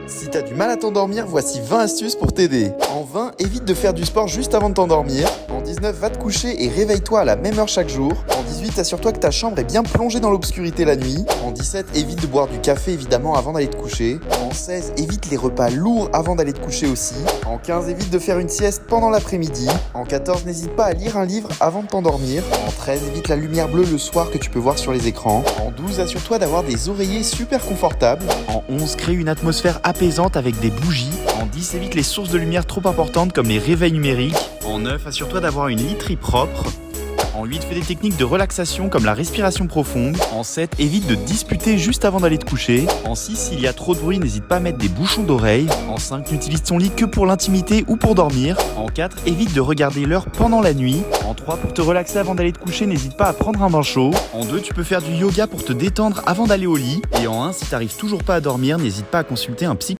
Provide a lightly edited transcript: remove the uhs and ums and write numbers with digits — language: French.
Si t'as du mal à t'endormir, voici 20 astuces pour t'aider. En 20, évite de faire du sport juste avant de t'endormir. En 19, va te coucher et réveille-toi à la même heure chaque jour. En 18, assure-toi que ta chambre est bien plongée dans l'obscurité la nuit. En 17, évite de boire du café évidemment avant d'aller te coucher. En 16, évite les repas lourds avant d'aller te coucher aussi. En 15, évite de faire une sieste pendant l'après-midi. En 14, n'hésite pas à lire un livre avant de t'endormir. En 13, évite la lumière bleue le soir que tu peux voir sur les écrans. En 12, assure-toi d'avoir des oreillers super confortables. En 11, crée une atmosphère apaisante avec des bougies. En 10, évite les sources de lumière trop importantes comme les réveils numériques. En 9, assure-toi d'avoir une literie propre. En 8, fais des techniques de relaxation comme la respiration profonde. En 7, évite de disputer juste avant d'aller te coucher. En 6, s'il y a trop de bruit, n'hésite pas à mettre des bouchons d'oreilles. En 5, n'utilise ton lit que pour l'intimité ou pour dormir. En 4, évite de regarder l'heure pendant la nuit. En 3, pour te relaxer avant d'aller te coucher, n'hésite pas à prendre un bain chaud. En 2, tu peux faire du yoga pour te détendre avant d'aller au lit. Et en 1, si t'arrives toujours pas à dormir, n'hésite pas à consulter un psy.